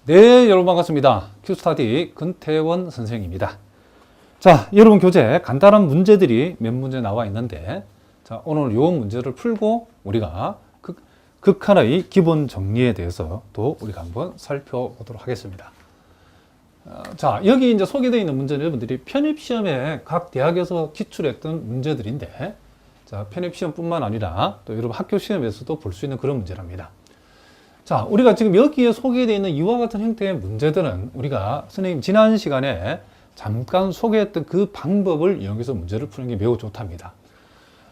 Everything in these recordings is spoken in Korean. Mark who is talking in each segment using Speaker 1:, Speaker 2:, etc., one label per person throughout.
Speaker 1: 네, 여러분 반갑습니다. 큐스타디 근태원 선생입니다. 자, 여러분 교재 간단한 문제들이 몇 문제 나와 있는데, 자, 오늘 요 문제를 풀고 우리가 극한의 기본 정리에 대해서 또 우리가 한번 살펴보도록 하겠습니다. 자, 여기 이제 소개되어 있는 문제는 여러분들이 편입시험에 각 대학에서 기출했던 문제들인데, 자, 편입시험뿐만 아니라 또 여러분 학교 시험에서도 볼 수 있는 그런 문제랍니다. 자, 우리가 지금 여기에 소개되어 있는 이와 같은 형태의 문제들은 우리가 선생님 지난 시간에 잠깐 소개했던 그 방법을 이용해서 문제를 푸는 게 매우 좋답니다.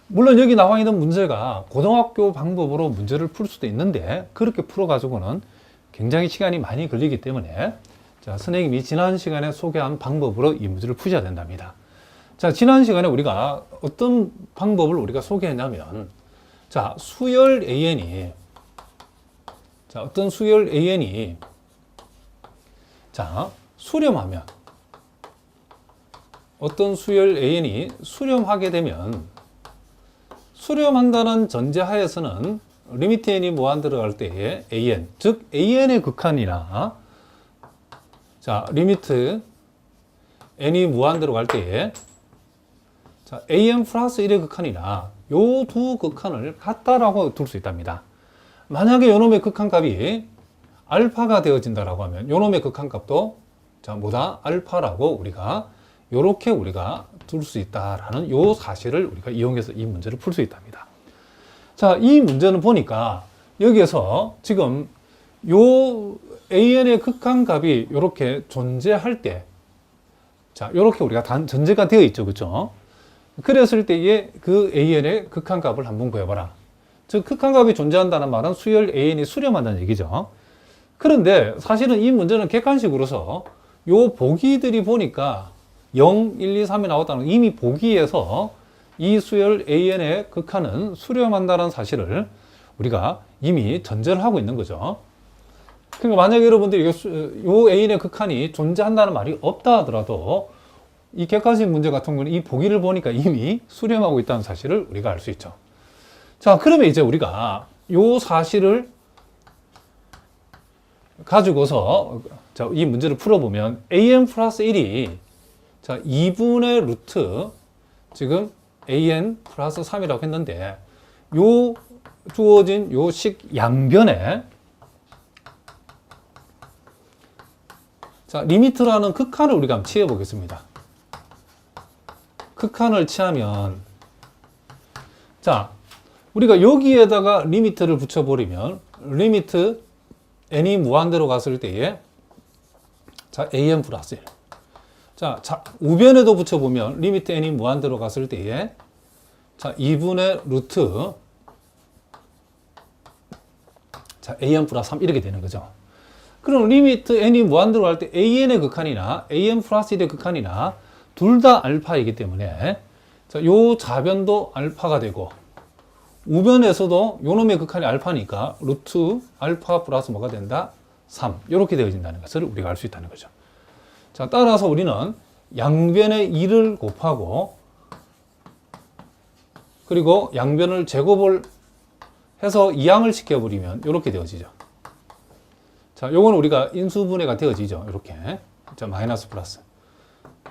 Speaker 1: 물론 여기 나와 있는 문제가 고등학교 방법으로 문제를 풀 수도 있는데, 그렇게 풀어가지고는 굉장히 시간이 많이 걸리기 때문에, 자, 선생님이 지난 시간에 소개한 방법으로 이 문제를 푸셔야 된답니다. 자, 지난 시간에 우리가 어떤 방법을 우리가 소개했냐면, 자, 수열 AN이, 자, 어떤 수열 AN이, 자, 수렴하면, 어떤 수열 AN이 수렴하게 되면, 수렴한다는 전제하에서는 리미트 n이 무한 들어갈 때에 AN, 즉 AN의 극한이나, 자, 리미트 n이 무한 들어갈 때에, 자, AN 플러스 1의 극한이나 요 두 극한을 같다라고 둘 수 있답니다. 만약에 요놈의 극한값이 알파가 되어진다라고 하면 요놈의 극한값도, 자, 뭐다? 알파라고 우리가 요렇게 우리가 둘 수 있다라는 요 사실을 우리가 이용해서 이 문제를 풀 수 있답니다. 자, 이 문제는 보니까 여기에서 지금 요 AN의 극한값이 요렇게 존재할 때, 자, 요렇게 우리가 전제가 되어 있죠. 그렇죠? 그랬을 때에 그 AN의 극한값을 한번 구해봐라. 즉, 극한값이 존재한다는 말은 수열 AN이 수렴한다는 얘기죠. 그런데 사실은 이 문제는 객관식으로서 요 보기들이 보니까 0, 1, 2, 3이 나왔다는 건 이미 보기에서 이 수열 AN의 극한은 수렴한다는 사실을 우리가 이미 전제를 하고 있는 거죠. 그러니까 만약에 여러분들이 요 AN의 극한이 존재한다는 말이 없다 하더라도 이 객관식 문제 같은 경우는 이 보기를 보니까 이미 수렴하고 있다는 사실을 우리가 알 수 있죠. 자, 그러면 이제 우리가 요 사실을 가지고서, 자, 이 문제를 풀어보면 AN 플러스 1이, 자, 2분의 루트, 지금 AN 플러스 3이라고 했는데, 요 주어진 요 식 양변에, 자, 리미트라는 극한을 우리가 한번 취해 보겠습니다. 극한을 취하면, 자, 우리가 여기에다가 리미트를 붙여버리면, 리미트 n이 무한대로 갔을 때에, 자, an 플러스 1. 자, 우변에도 붙여보면, 리미트 n이 무한대로 갔을 때에, 자, 2분의 루트, 자, an 플러스 3 이렇게 되는 거죠. 그럼 리미트 n이 무한대로 갈 때 an의 극한이나 an 플러스 1의 극한이나 둘 다 알파이기 때문에, 자, 요 좌변도 알파가 되고, 우변에서도 요놈의 극한이 알파니까 루트 알파 플러스 뭐가 된다? 3. 이렇게 되어진다는 것을 우리가 알 수 있다는 거죠. 자, 따라서 우리는 양변의 2를 곱하고, 그리고 양변을 제곱을 해서 이항을 시켜버리면 이렇게 되어지죠. 자, 요건 우리가 인수분해가 되어지죠. 이렇게. 자, 마이너스 플러스.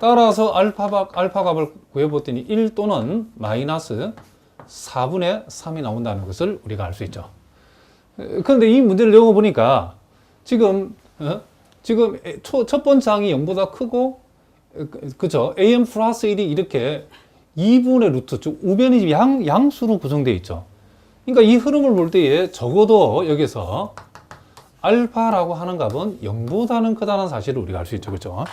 Speaker 1: 따라서 알파 값을 구해봤더니 1 또는 마이너스 4분의 3이 나온다는 것을 우리가 알 수 있죠. 그런데 이 문제를 읽어보니까 지금 첫 번째 항이 0보다 크고, 그죠? an 플러스 1이 이렇게 2분의 루트, 즉 우변이 양수로 구성되어 있죠. 그러니까 이 흐름을 볼 때에 적어도 여기서 알파라고 하는 값은 0보다는 크다는 사실을 우리가 알 수 있죠. 그렇죠?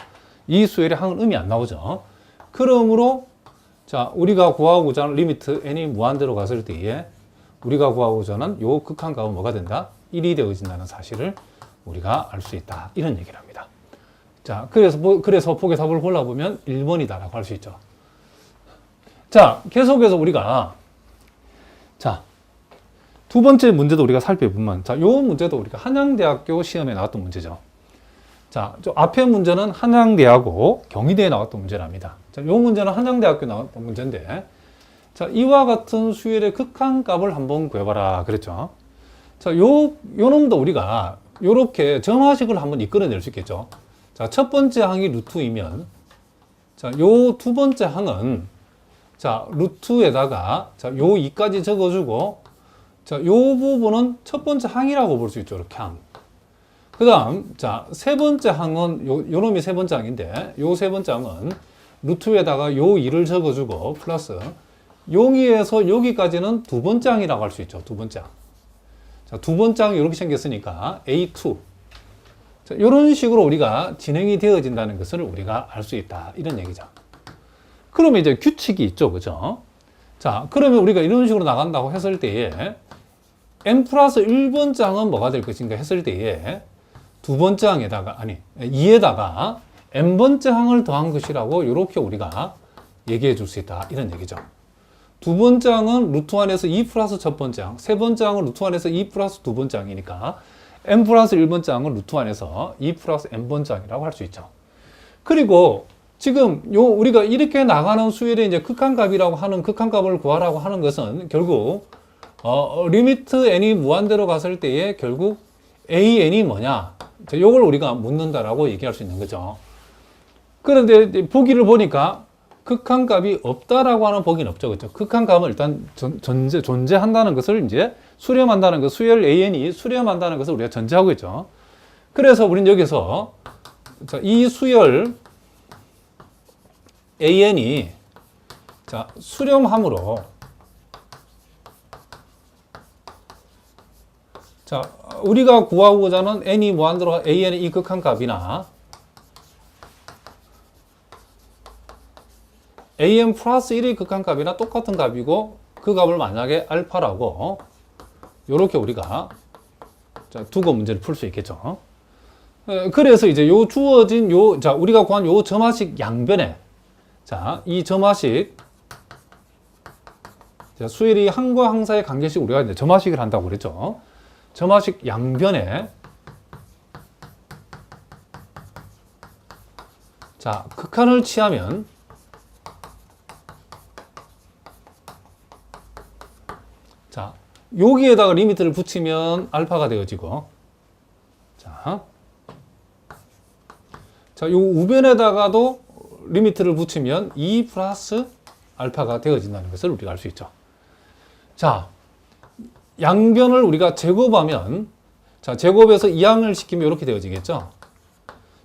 Speaker 1: 이 수열의 항은 음이 안 나오죠. 그러므로, 자, 우리가 구하고자 하는 리미트 n이 무한대로 갔을 때에 우리가 구하고자 하는 요 극한값은 뭐가 된다? 1이 되어진다는 사실을 우리가 알 수 있다. 이런 얘기를 합니다. 자, 그래서 보기 답을 골라보면 1번이다라고 할 수 있죠. 자, 계속해서 우리가, 자, 두 번째 문제도 우리가 살펴보면, 자, 요 문제도 우리가 한양대학교 시험에 나왔던 문제죠. 자, 저 앞에 문제는 한양대하고 경희대에 나왔던 문제랍니다. 자, 요 문제는 한양대학교 나왔던 문제인데, 자, 이와 같은 수열의 극한값을 한번 구해봐라. 그랬죠. 자, 요 놈도 우리가 요렇게 점화식을 한번 이끌어낼 수 있겠죠. 자, 첫 번째 항이 루트이면, 자, 요 두 번째 항은, 자, 루트에다가, 자, 요 2까지 적어주고, 자, 요 부분은 첫 번째 항이라고 볼 수 있죠. 이렇게 항. 그 다음, 자, 세 번째 항은, 요 놈이 세 번째 항인데, 요 세 번째 항은 루트에다가 요 2를 적어주고, 플러스, 여기에서 여기까지는 두 번째 항이라고 할 수 있죠. 두 번째 항. 자, 두 번째 항이 이렇게 생겼으니까, A2. 자, 이런 식으로 우리가 진행이 되어진다는 것을 우리가 알 수 있다. 이런 얘기죠. 그러면 이제 규칙이 있죠. 그죠? 자, 그러면 우리가 이런 식으로 나간다고 했을 때에 n 플러스 1번째 항은 뭐가 될 것인가 했을 때에 두 번째 항에다가, 아니, 2에다가 n번째 항을 더한 것이라고 이렇게 우리가 얘기해 줄 수 있다. 이런 얘기죠. 두 번째 항은 루트 안에서 2 플러스 첫 번째 항, 세 번째 항은 루트 안에서 2 플러스 두 번째 항이니까 n 플러스 1번째 항은 루트 안에서 2 플러스 n번째 항이라고 할 수 있죠. 그리고 지금 우리가 이렇게 나가는 수열의 이제 극한값이라고 하는 극한값을 구하라고 하는 것은 결국 리미트 n이 무한대로 갔을 때에 결국 an이 뭐냐? 이걸 우리가 묻는다라고 얘기할 수 있는 거죠. 그런데 보기를 보니까 극한값이 없다라고 하는 보기는 없죠. 그렇죠? 극한값은 일단 존재한다는 것을 이제 수렴한다는 것, 수열 an이 수렴한다는 것을 우리가 전제하고 있죠. 그래서 우리는 여기서 이 수열 an이 자, 수렴함으로 자, 우리가 구하고자 하는 n이 무한대로 an의 이 극한값이나 an 플러스 1의 극한값이나 똑같은 값이고 그 값을 만약에 알파라고 이렇게 우리가 자, 두고 문제를 풀 수 있겠죠. 그래서 이제 요 주어진 자, 우리가 구한 요 점화식 양변에 자, 이 점화식 자, 수열이 항과 항사의 관계식 우리가 이제 점화식을 한다고 그랬죠. 점화식 양변에 자, 극한을 취하면 자, 여기에다가 리미트를 붙이면 알파가 되어지고 자, 요 우변에다가도 리미트를 붙이면 2 플러스 알파가 되어진다는 것을 우리가 알 수 있죠. 자, 양변을 우리가 제곱하면 자, 제곱해서 이항을 시키면 이렇게 되어지겠죠.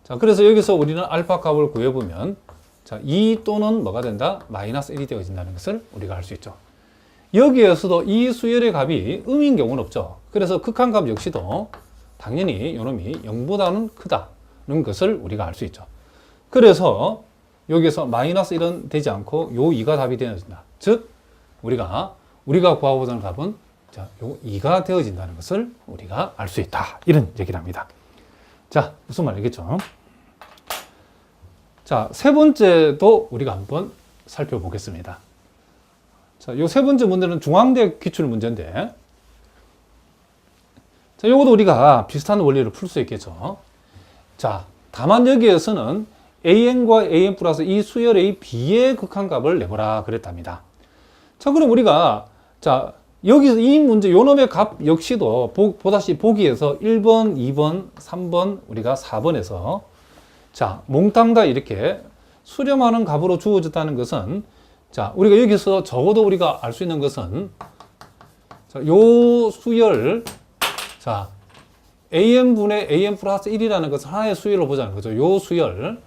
Speaker 1: 자, 그래서 여기서 우리는 알파 값을 구해보면 자, 2 또는 뭐가 된다? 마이너스 1이 되어진다는 것을 우리가 알 수 있죠. 여기에서도 이 수열의 값이 음인 경우는 없죠. 그래서 극한값 역시도 당연히 이놈이 0보다는 크다는 것을 우리가 알 수 있죠. 그래서 여기서 마이너스 1은 되지 않고 요 2가 답이 되어진다. 즉 우리가 구하고자 하는 값은 자, 요 2가 되어진다는 것을 우리가 알 수 있다. 이런 얘기를 합니다. 자, 무슨 말이겠죠? 자, 세 번째도 우리가 한번 살펴보겠습니다. 자, 요 세 번째 문제는 중앙대 기출 문제인데, 자, 요것도 우리가 비슷한 원리를 풀 수 있겠죠. 자, 다만 여기에서는 an과 an 플러스 이 수열의 b의 극한값을 내보라 그랬답니다. 자, 그럼 우리가, 자, 여기서 이 문제, 요 놈의 값 역시도 보다시피 보기에서 1번, 2번, 3번, 우리가 4번에서 자, 몽땅 다 이렇게 수렴하는 값으로 주어졌다는 것은 자, 우리가 여기서 적어도 우리가 알 수 있는 것은 자, 요 수열 자, an분의 an 플러스 1이라는 것을 하나의 수열로 보자는 거죠. 요 수열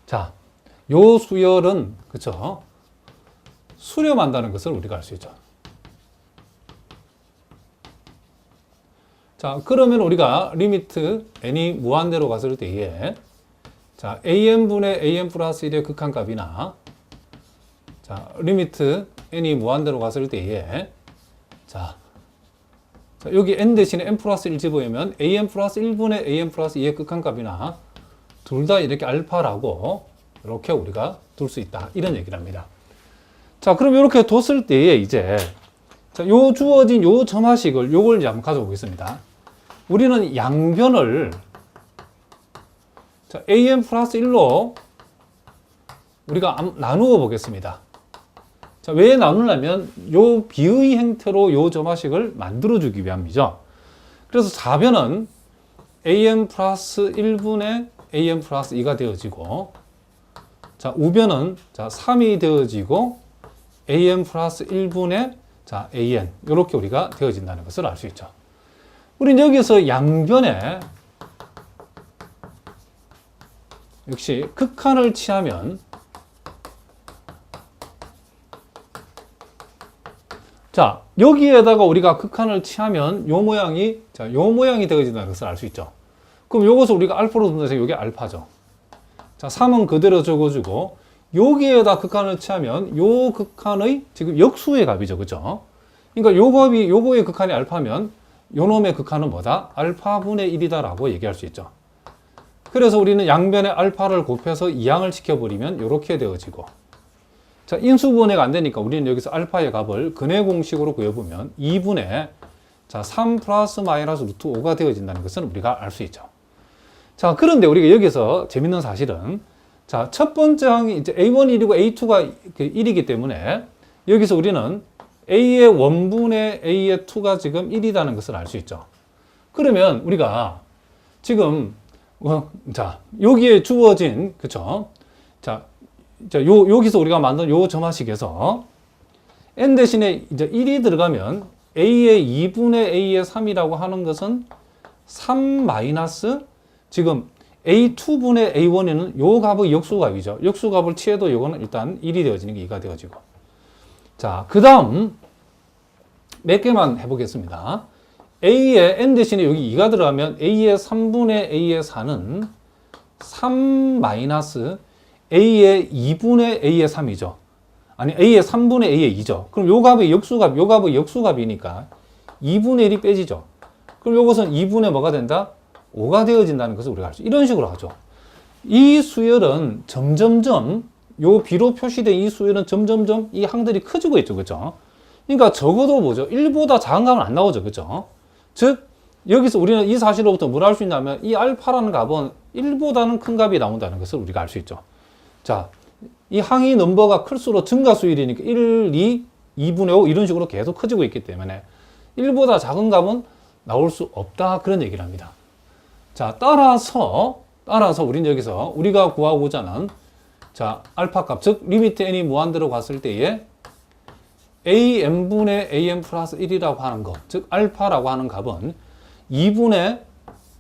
Speaker 1: 자, 요 수열은 그쵸 수렴한다는 것을 우리가 알 수 있죠. 자, 그러면 우리가 리미트 n이 무한대로 갔을 때에 자, an분의 an 플러스 1의 극한값이나 자, 리미트 n이 무한대로 갔을 때에 자, 여기 n 대신에 n 플러스 1 집어넣으면 an 플러스 1분의 an 플러스 2의 극한값이나 둘 다 이렇게 알파라고 이렇게 우리가 둘 수 있다. 이런 얘기를 합니다. 자, 그럼 이렇게 뒀을 때에 이제 자, 요 주어진 요 점화식을 요걸 이제 한번 가져보겠습니다. 우리는 양변을 자, an 플러스 1로 우리가 나누어 보겠습니다. 자, 왜 나누려면 요 비의 행태로 요 점화식을 만들어주기 위함이죠. 그래서 4변은 an 플러스 1분의 an 플러스 2가 되어지고, 자, 우변은 자, 3이 되어지고, an 플러스 1분의 자, an. 이렇게 우리가 되어진다는 것을 알 수 있죠. 우리는 여기서 양변에 역시 극한을 취하면, 자, 여기에다가 우리가 극한을 취하면 요 모양이, 자, 요 모양이 되어진다는 것을 알 수 있죠. 그럼 요것을 우리가 알파로 둔다서 요게 알파죠. 자, 3은 그대로 적어주고, 여기에다 극한을 취하면 요 극한의 지금 역수의 값이죠. 그죠? 그러니까 요 값이, 요거의 극한이 알파면 요 놈의 극한은 뭐다? 알파분의 1이다라고 얘기할 수 있죠. 그래서 우리는 양변에 알파를 곱해서 이항을 시켜버리면 이렇게 되어지고, 자, 인수분해가 안 되니까 우리는 여기서 알파의 값을 근해 공식으로 구해보면 2분의 자, 3 플러스 마이너스 루트 5가 되어진다는 것은 우리가 알 수 있죠. 자, 그런데 우리가 여기서 재밌는 사실은, 자, 첫 번째 항이 이제 A1 1이고 A2가 1이기 때문에 여기서 우리는 A의 원분의 A의 2가 지금 1이라는 것을 알 수 있죠. 그러면 우리가 지금 자, 여기에 주어진, 그쵸? 자, 여기서 우리가 만든 요 점화식에서 n 대신에 이제 1이 들어가면 a의 2분의 a의 3이라고 하는 것은 3 마이너스 지금 a2분의 a1에는 요 값의 역수값이죠. 역수값을 취해도 요거는 일단 1이 되어지는 게 2가 되어지고. 자, 그 다음 몇 개만 해보겠습니다. a의 n 대신에 여기 2가 들어가면 a의 3분의 a의 4는 3 마이너스 a의 2분의 a의 3이죠. 아니, a의 3분의 a의 2죠. 그럼 요 값의 역수값, 요 값의 역수값이니까 2분의 1이 빼지죠. 그럼 요것은 2분의 뭐가 된다? 5가 되어진다는 것을 우리가 알 수, 이런 식으로 하죠. 이 수열은 점점점, 요 B로 표시된 이 수열은 점점점 이 항들이 커지고 있죠. 그죠? 그러니까 적어도 뭐죠? 1보다 작은 값은 안 나오죠. 그죠? 즉, 여기서 우리는 이 사실로부터 뭘 알 수 있냐면 이 알파라는 값은 1보다는 큰 값이 나온다는 것을 우리가 알 수 있죠. 자, 이 항의 넘버가 클수록 증가수율이니까 1, 2, 2분의 5 이런 식으로 계속 커지고 있기 때문에 1보다 작은 값은 나올 수 없다. 그런 얘기를 합니다. 자, 따라서 우리는 여기서 우리가 구하고자 하는 자, 알파 값, 즉 리미트 n이 무한대로 갔을 때에 an분의 an 플러스 1이라고 하는 것, 즉 알파라고 하는 값은 2분의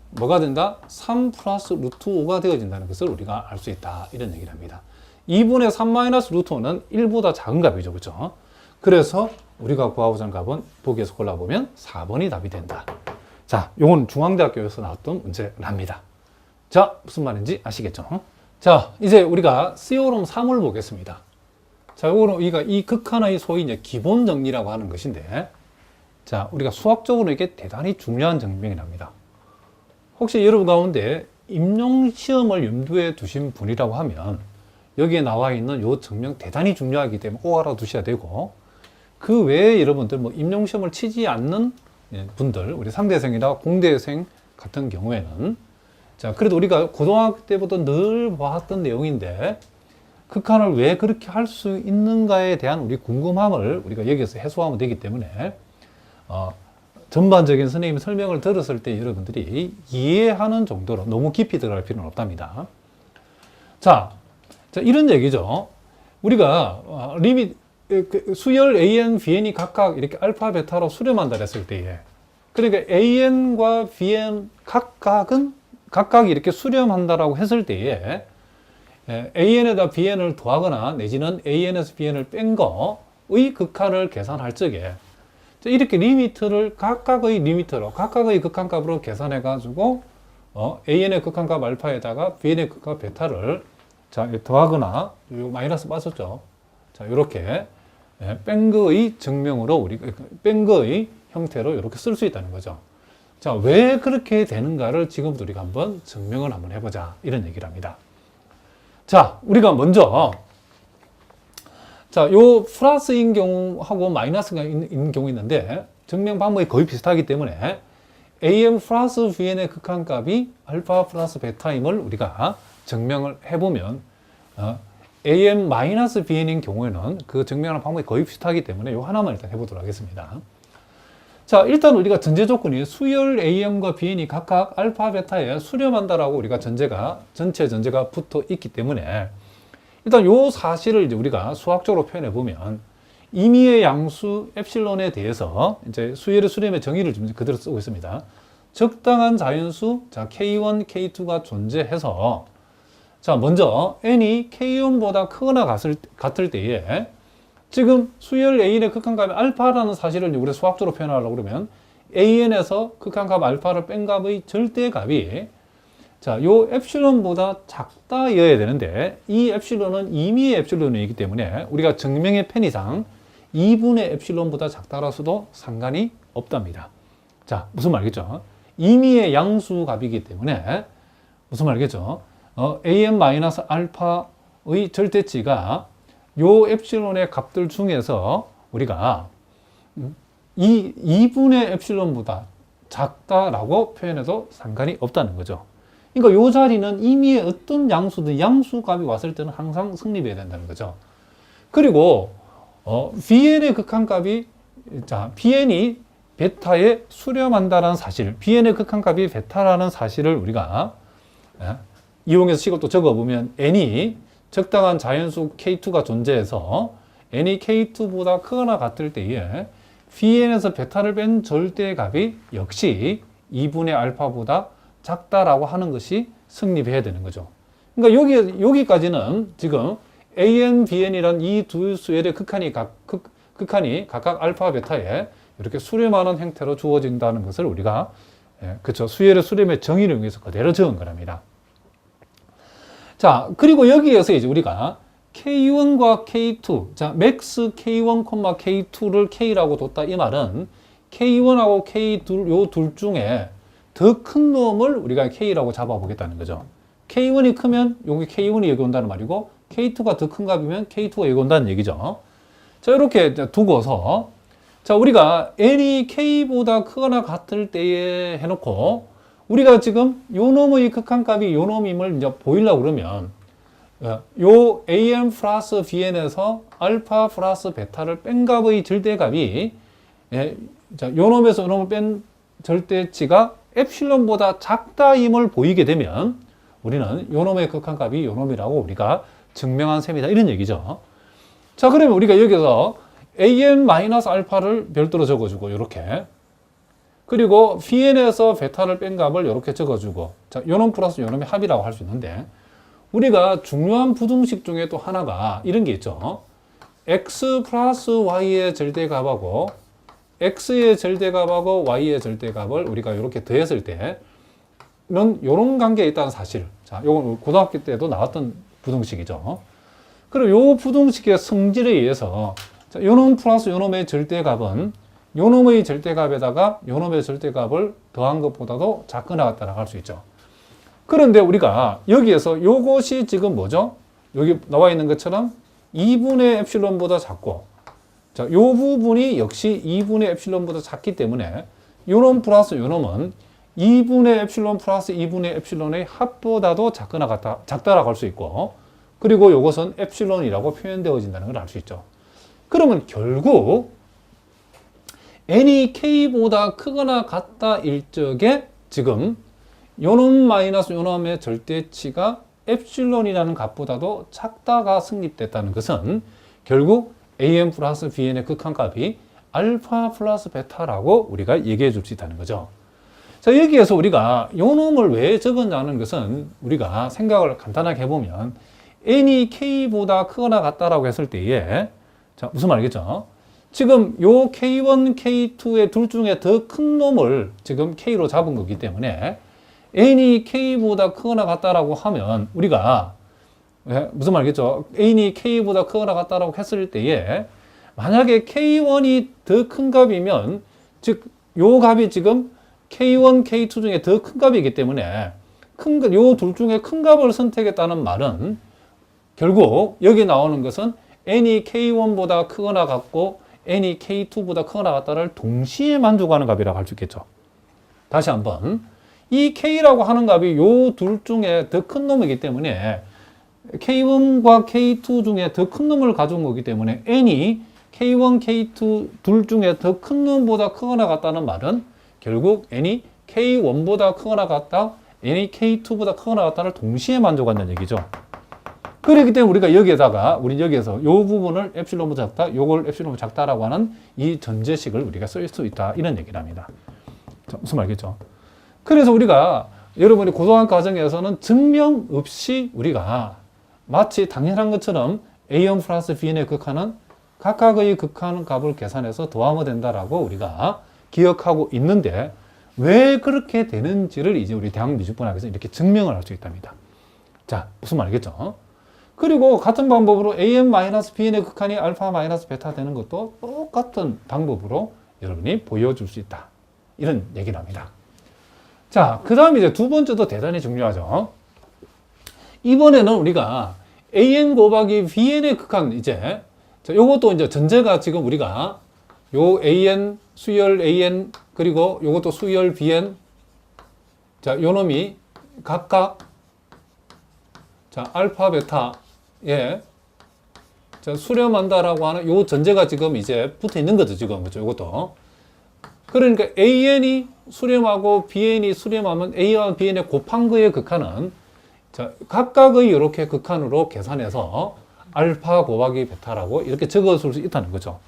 Speaker 1: 뭐가 된다? 3 플러스 루트 5가 되어진다는 것을 우리가 알 수 있다. 이런 얘기를 합니다. 2분의 3 마이너스 루트 5는 1보다 작은 값이죠. 그렇죠? 그래서 우리가 구하고자 하는 값은 보기에서 골라보면 4번이 답이 된다. 자, 요건 중앙대학교에서 나왔던 문제랍니다. 자, 무슨 말인지 아시겠죠? 자, 이제 우리가 시오롬 3을 보겠습니다. 자, 요거는 우리가 이 극한의 소위 이제 기본 정리라고 하는 것인데, 자, 우리가 수학적으로 이게 대단히 중요한 증명이랍니다. 혹시 여러분 가운데 임용 시험을 염두에 두신 분이라고 하면 여기에 나와 있는 요 증명 대단히 중요하기 때문에 꼭 알아두셔야 되고, 그 외에 여러분들 뭐 임용 시험을 치지 않는 분들, 우리 상대생이나 공대생 같은 경우에는, 자, 그래도 우리가 고등학교 때부터 늘 봐왔던 내용인데 극한을 왜 그렇게 할 수 있는가에 대한 우리 궁금함을 우리가 여기서 해소하면 되기 때문에 전반적인 선생님의 설명을 들었을 때 여러분들이 이해하는 정도로 너무 깊이 들어갈 필요는 없답니다. 자, 이런 얘기죠. 우리가 수열 AN, BN이 각각 이렇게 알파, 베타로 수렴한다 했을 때에, 그러니까 AN과 BN 각각 이렇게 수렴한다라고 했을 때에 AN에다 BN을 더하거나 내지는 AN에서 BN을 뺀 거의 극한을 계산할 적에 이렇게 리미트를 각각의 리미트로 각각의 극한값으로 계산해 가지고 AN의 극한값 알파에다가 BN의 극한값 베타를 자, 더하거나 요 마이너스 빠졌죠. 자, 이렇게 뺀 거의 증명으로 우리 뺀 거의 형태로 이렇게 쓸 수 있다는 거죠. 자, 왜 그렇게 되는가를 지금부터 우리가 한번 증명을 한번 해보자. 이런 얘기를 합니다. 자, 우리가 먼저, 자, 요 플러스인 경우하고 마이너스가 있는 경우 있는데, 증명 방법이 거의 비슷하기 때문에, AM 플러스 VN의 극한값이 알파 플러스 베타임을 우리가 증명을 해보면, AM 마이너스 BN인 경우에는 그 증명하는 방법이 거의 비슷하기 때문에 요 하나만 일단 해보도록 하겠습니다. 자, 일단 우리가 전제 조건이 수열 AM과 BN이 각각 알파, 베타에 수렴한다라고 우리가 전체 전제가 붙어 있기 때문에 일단 요 사실을 이제 우리가 수학적으로 표현해 보면 임의의 양수 엡실론에 대해서 이제 수열의 수렴의 정의를 좀 그대로 쓰고 있습니다. 적당한 자연수, 자, K1, K2가 존재해서 자, 먼저 n이 K1보다 크거나 같을 때에 지금 수열 A의 극한값이 알파라는 사실을 우리가 수학적으로 표현하려고 그러면 AN에서 극한값 알파를 뺀 값의 절대값이 자, 요 엡실론보다 작다여야 되는데 이 엡실론은 임의의 엡실론이기 때문에 우리가 증명의 편의상 2분의 엡실론보다 작다라서도 상관이 없답니다. 자, 무슨 말이겠죠? 임의의 양수값이기 때문에 무슨 말이겠죠? an-알파의 절대치가 요 엡실론의 값들 중에서 우리가 2분의 엡실론보다 작다라고 표현해도 상관이 없다는 거죠. 그러니까 요 자리는 임의의 어떤 양수든 양수값이 왔을 때는 항상 성립해야 된다는 거죠. 그리고 bn의 극한값이 자, bn이 베타에 수렴한다는 사실, bn의 극한값이 베타라는 사실을 우리가 이용해서 식을 또 적어보면 n이 적당한 자연수 K2가 존재해서 n이 K2보다 크거나 같을 때에 bn에서 베타를 뺀 절대값이 역시 2분의 알파보다 작다라고 하는 것이 성립해야 되는 거죠. 그러니까 여기까지는 지금 an, bn이란 이 두 수열의 극한이 각각 알파, 베타에 이렇게 수렴하는 형태로 주어진다는 것을 우리가 그쵸, 수열의 수렴의 정의를 위해서 그대로 적은 거랍니다. 자, 그리고 여기에서 이제 우리가 K1과 K2, 자, 맥스 K1, K2를 K라고 뒀다. 이 말은 K1하고 K2, 요 둘 중에 더 큰 놈을 우리가 K라고 잡아보겠다는 거죠. K1이 크면 여기 K1이 여기 온다는 말이고, K2가 더 큰 값이면 K2가 여기 온다는 얘기죠. 자, 이렇게 두고서, 자, 우리가 n이 K보다 크거나 같을 때에 해놓고, 우리가 지금 요 놈의 극한값이 요 놈임을 이제 보이려고 그러면 요 an 플러스 bn에서 알파 플러스 베타를 뺀 값의 절대값이 자, 요 놈에서 요 놈을 뺀 절대치가 엡실론보다 작다임을 보이게 되면 우리는 요 놈의 극한값이 요 놈이라고 우리가 증명한 셈이다 이런 얘기죠. 자, 그러면 우리가 여기서 an-알파를 별도로 적어주고 이렇게 그리고 bn에서 베타를 뺀 값을 이렇게 적어주고 자, 요놈 플러스 요놈의 합이라고 할 수 있는데 우리가 중요한 부등식 중에 또 하나가 이런 게 있죠. x 플러스 y의 절대값하고 x의 절대값하고 y의 절대값을 우리가 이렇게 더했을 때는 이런 관계에 있다는 사실. 자, 요건 고등학교 때도 나왔던 부등식이죠. 그리고 요 부등식의 성질에 의해서 자, 요놈 플러스 요놈의 절대값은 요놈의 절대값에다가 요놈의 절대값을 더한 것보다도 작거나 같다라고 할 수 있죠. 그런데 우리가 여기에서 요것이 지금 뭐죠? 여기 나와 있는 것처럼 2분의 엡실론보다 작고 자, 요 부분이 역시 2분의 엡실론보다 작기 때문에 요놈 플러스 요놈은 2분의 엡실론 플러스 2분의 엡실론의 합보다도 작다라고 할 수 있고 그리고 요것은 엡실론이라고 표현되어진다는 걸 알 수 있죠. 그러면 결국 n이 k보다 크거나 같다 일적에 지금 요놈 마이너스 요놈의 절대치가 엡실론이라는 값보다도 작다가 성립됐다는 것은 결국 an 플러스 bn의 극한값이 알파 플러스 베타라고 우리가 얘기해 줄 수 있다는 거죠. 자, 여기에서 우리가 요놈을 왜 적었냐는 것은 우리가 생각을 간단하게 해보면 n이 k보다 크거나 같다라고 했을 때에 자, 무슨 말이겠죠? 지금 요 K1, K2의 둘 중에 더 큰 놈을 지금 K로 잡은 거기 때문에 n이 K보다 크거나 같다라고 하면 우리가 무슨 말이겠죠? n이 K보다 크거나 같다라고 했을 때에 만약에 K1이 더 큰 값이면 즉 요 값이 지금 K1, K2 중에 더 큰 값이기 때문에 요 둘 중에 큰 값을 선택했다는 말은 결국 여기 나오는 것은 n이 K1보다 크거나 같고 n이 K2보다 크거나 같다를 동시에 만족하는 값이라고 할 수 있겠죠. 다시 한번 이 K라고 하는 값이 요 둘 중에 더 큰 놈이기 때문에 K1과 K2 중에 더 큰 놈을 가져온 거기 때문에 n이 K1, K2 둘 중에 더 큰 놈보다 크거나 같다는 말은 결국 n이 K1보다 크거나 같다, n이 K2보다 크거나 같다를 동시에 만족한다는 얘기죠. 그렇기 때문에 우리가 여기에다가 우리 여기에서 이 부분을 엡실론보다 작다, 요걸 엡실론보다 작다라고 하는 이 전제식을 우리가 쓸 수 있다, 이런 얘기를 합니다. 자, 무슨 말이겠죠? 그래서 우리가 여러분이 고등학교 과정에서는 증명 없이 우리가 마치 당연한 것처럼 a1 플러스 bn의 극한은 각각의 극한 값을 계산해서 더하면 된다라고 우리가 기억하고 있는데, 왜 그렇게 되는지를 이제 우리 대학 미적분학에서 이렇게 증명을 할 수 있답니다. 자, 무슨 말이겠죠? 그리고 같은 방법으로 am-bn의 극한이 알파-베타 되는 것도 똑같은 방법으로 여러분이 보여줄 수 있다, 이런 얘기를 합니다. 자, 그 다음에 이제 두 번째도 대단히 중요하죠. 이번에는 우리가 an 곱하기 bn의 극한, 이제 요것도 이제 전제가 지금 우리가 요 an, 수열 an, 그리고 요것도 수열 bn, 자, 요 놈이 각각 자, 알파, 베타에 자, 수렴한다라고 하는 요 전제가 지금 이제 붙어 있는 거죠, 지금. 그렇죠? 요것도. 그러니까 an이 수렴하고 bn이 수렴하면 a와 bn의 곱한 거의 극한은 자, 각각의 이렇게 극한으로 계산해서 알파 곱하기 베타라고 이렇게 적어줄 수 있다는 거죠.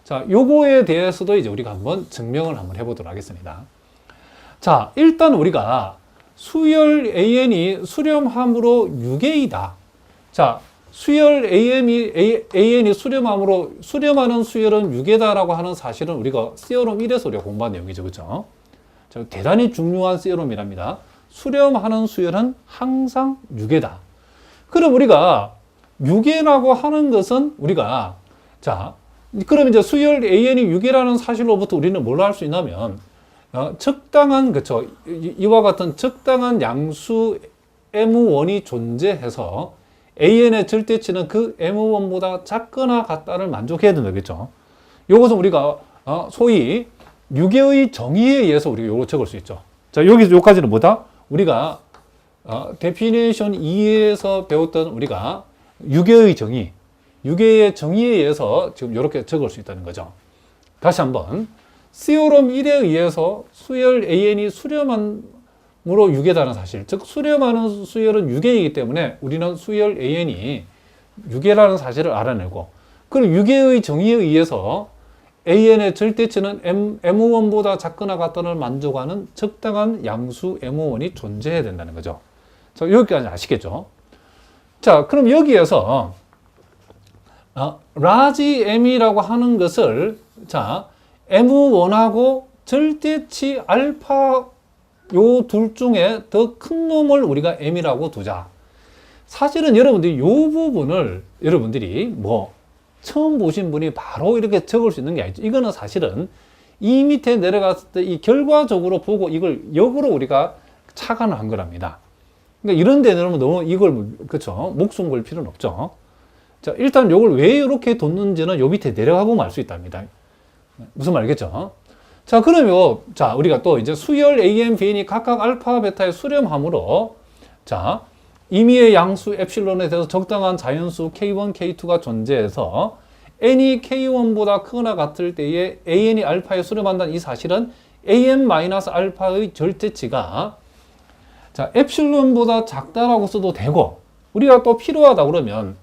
Speaker 1: 자, 요거에 대해서도 이제 우리가 한번 증명을 한번 해보도록 하겠습니다. 자, 일단 우리가 수열 an이 수렴함으로 6a다. 자, 수열 an이 수렴함으로 수렴하는 수열은 6이다라고 하는 사실은 우리가 세어롬 1에서 우리가 공부한 내용이죠. 그죠? 자, 대단히 중요한 세어롬이랍니다. 수렴하는 수열은 항상 6이다. 그럼 우리가 6이라고 하는 것은 우리가 자, 그럼 이제 수열 an이 6이라는 사실로부터 우리는 뭘 할 수 있냐면 적당한, 그쵸, 이와 같은 적당한 양수 m1이 존재해서 an의 절대치는 그 m1보다 작거나 같다를 만족해야 된다, 그죠? 요것은 우리가 소위 6의 정의에 의해서 우리가 요거 적을 수 있죠. 자, 여기까지는 뭐다? 우리가 데피니션 2에서 배웠던 우리가 6의 정의, 6의 정의에 의해서 지금 이렇게 적을 수 있다는 거죠. 다시 한번, 세어롬 1에 의해서 수열 an이 수렴함으로 6이다는 사실, 즉 수렴하는 수열은 6이기 때문에 우리는 수열 an이 6이라는 사실을 알아내고, 그리고 6의 정의에 의해서 an의 절대치는 m1보다 작거나 같다를 만족하는 적당한 양수 m1이 존재해야 된다는 거죠. 자, 여기까지 아시겠죠? 자, 그럼 여기에서 라지 m이라고 하는 것을 자, m1하고 절대치 알파 요 둘 중에 더 큰 놈을 우리가 m이라고 두자. 사실은 여러분들이 이 부분을 여러분들이 뭐 처음 보신 분이 바로 이렇게 적을 수 있는 게 아니죠. 이거는 사실은 이 밑에 내려갔을 때 이 결과적으로 보고 이걸 역으로 우리가 착안을 한 거랍니다. 그러니까 이런 데 내려면 너무 이걸, 그쵸, 목숨 걸 필요는 없죠. 자, 일단 요걸 왜 이렇게 뒀는지는 요 밑에 내려가 보면 알 수 있답니다. 무슨 말이겠죠? 자, 그러면 자, 우리가 또 이제 수열 am, bn이 각각 알파, 베타의 수렴함으로 자, 임의의 양수 엡실론에 대해서 적당한 자연수 k1, k2가 존재해서 n이 k1보다 크거나 같을 때에 an이 알파에 수렴한다는 이 사실은 an-알파의 절대치가 자, 엡실론보다 작다라고 써도 되고, 우리가 또 필요하다 그러면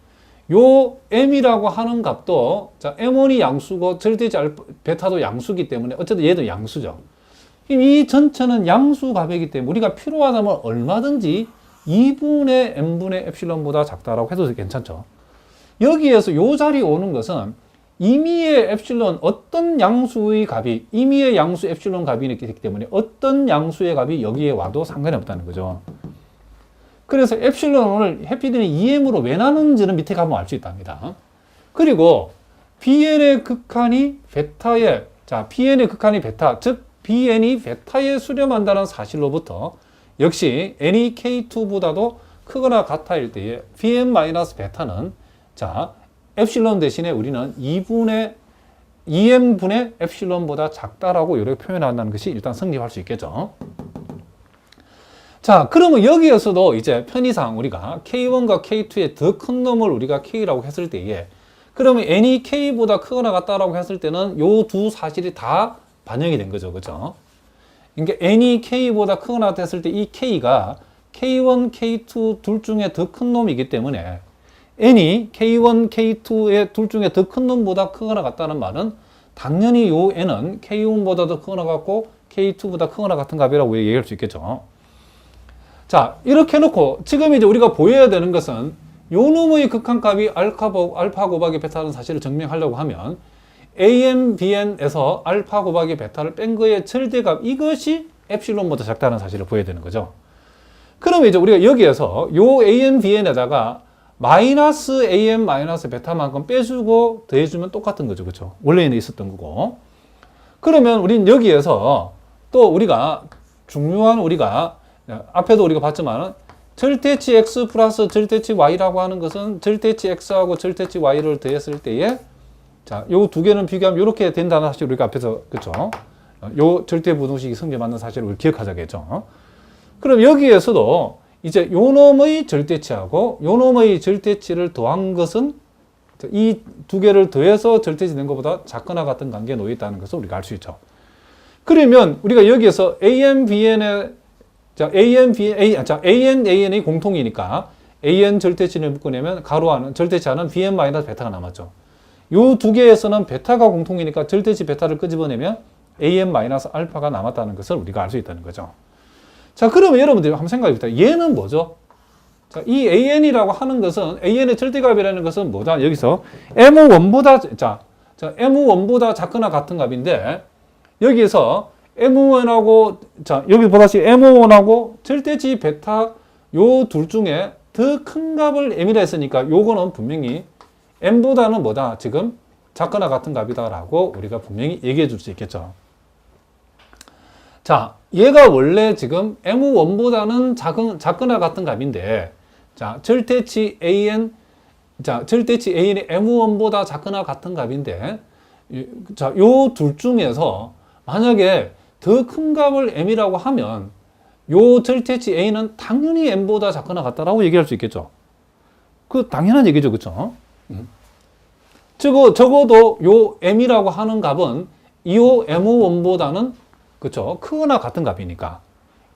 Speaker 1: 요 m이라고 하는 값도 자, m1이 양수고 절대치 베타도 양수기 때문에 어쨌든 얘도 양수죠. 이 전체는 양수 값이기 때문에 우리가 필요하다면 얼마든지 2분의 m분의 엡실론보다 작다라고 해도 괜찮죠. 여기에서 요 자리에 오는 것은 임의의 엡실론 어떤 양수의 값이 임의의 양수 엡실론 값이 있기 때문에 어떤 양수의 값이 여기에 와도 상관이 없다는 거죠. 그래서 엡실론을 해피드는 2m으로 왜 나누는지는 밑에 가면 알 수 있답니다. 그리고 bn의 극한이 베타에, 자, bn의 극한이 베타, 즉 bn이 베타에 수렴한다는 사실로부터 역시 n이 k2보다도 크거나 같아일 때에 bn-베타는 자, 엡실론 대신에 우리는 2m분의 엡실론보다 작다라고 이렇게 표현한다는 것이 일단 성립할 수 있겠죠. 자, 그러면 여기에서도 이제 편의상 우리가 K1과 K2의 더 큰 놈을 우리가 K라고 했을 때에 그러면 n이 k보다 크거나 같다라고 했을 때는 요 두 사실이 다 반영이 된 거죠. 그죠? 그러니까 n이 k보다 크거나 같다 했을 때 이 k가 k1, k2 둘 중에 더 큰 놈이기 때문에 n이 k1, k2의 둘 중에 더 큰 놈보다 크거나 같다는 말은 당연히 요 n은 k1보다 더 크거나 같고 k2보다 크거나 같은 값이라고 얘기할 수 있겠죠. 자, 이렇게 해놓고 지금 이제 우리가 보여야 되는 것은 요 놈의 극한값이 알파 곱하기 베타라는 사실을 증명하려고 하면 an, bn에서 알파 곱하기 베타를 뺀 거의 절대값 이것이 엡실론보다 작다는 사실을 보여야 되는 거죠. 그러면 이제 우리가 여기에서 요 an, bn에다가 마이너스 am 마이너스 베타만큼 빼주고 더해주면 똑같은 거죠. 그렇죠? 원래는 있었던 거고. 그러면 우린 여기에서 또 우리가 중요한 우리가 앞에도 우리가 봤지만 절대치 x 플러스 절대치 y라고 하는 것은 절대치 x하고 절대치 y를 더했을 때에 자, 요 두 개는 비교하면 이렇게 된다는 사실 우리가 앞에서 그렇죠? 요 절대 부등식이 성립 맞는 사실을 우리 기억하자겠죠. 그럼 여기에서도 이제 요 놈의 절대치하고 요 놈의 절대치를 더한 것은 이 두 개를 더해서 절대치 된 것보다 작거나 같은 관계에 놓여 있다는 것을 우리가 알 수 있죠. 그러면 우리가 여기에서 an, bn의 자, an, an이 공통이니까 an 절대치를 묶어내면 가로 안은 절대치 안은 bn 마이너스 베타가 남았죠. 요 두 개에서는 베타가 공통이니까 절대치 베타를 끄집어내면 an 마이너스 알파가 남았다는 것을 우리가 알 수 있다는 거죠. 자, 그러면 여러분들이 한번 생각해 봅시다. 얘는 뭐죠? 자, 이 an이라고 하는 것은 an의 절대값이라는 것은 뭐다? 여기서 m1보다 자, m1보다 작거나 같은 값인데 여기에서 m1하고 자, 여기 보다시피 m1하고 절대치 베타 요 둘 중에 더 큰 값을 m이라 했으니까 요거는 분명히 m보다는 뭐다? 지금 작거나 같은 값이다라고 우리가 분명히 얘기해 줄 수 있겠죠. 자, 얘가 원래 지금 m1보다는 작거나 같은 값인데 자, 절대치 an이 m1보다 작거나 같은 값인데 자, 요 둘 중에서 만약에 더 큰 값을 m이라고 하면 요 절대치 a는 당연히 m보다 작거나 같다라고 얘기할 수 있겠죠. 그 당연한 얘기죠. 그렇죠? 적어도 요 m이라고 하는 값은 이 m1보다는 그렇죠? 크거나 같은 값이니까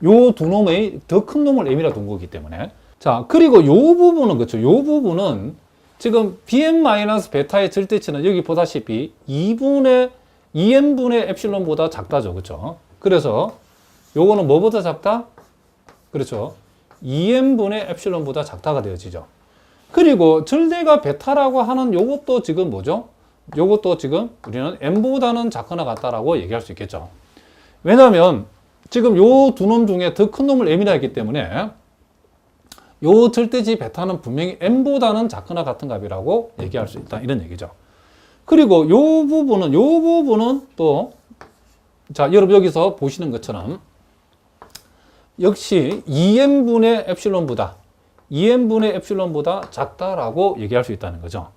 Speaker 1: 요 두 놈의 더 큰 놈을 m이라 둔 거기 때문에 자, 그리고 요 부분은 그렇죠? 요 부분은 지금 bn-베타의 절대치는 여기 보다시피 2n분의 엡실론보다 작다죠. 그렇죠? 그래서 요거는 뭐보다 작다? 그렇죠? 2n분의 엡실론보다 작다가 되어지죠. 그리고 절대가 베타라고 하는 요것도 지금 뭐죠? 요것도 지금 우리는 m보다는 작거나 같다라고 얘기할 수 있겠죠. 왜냐하면 지금 요 두 놈 중에 더 큰 놈을 m이라 했기 때문에 요 절대치 베타는 분명히 m보다는 작거나 같은 값이라고 얘기할 수 있다. 이런 얘기죠. 그리고 요 부분은 또 자, 여러분 여기서 보시는 것처럼 역시 2n분의 엡실론보다 작다라고 얘기할 수 있다는 거죠.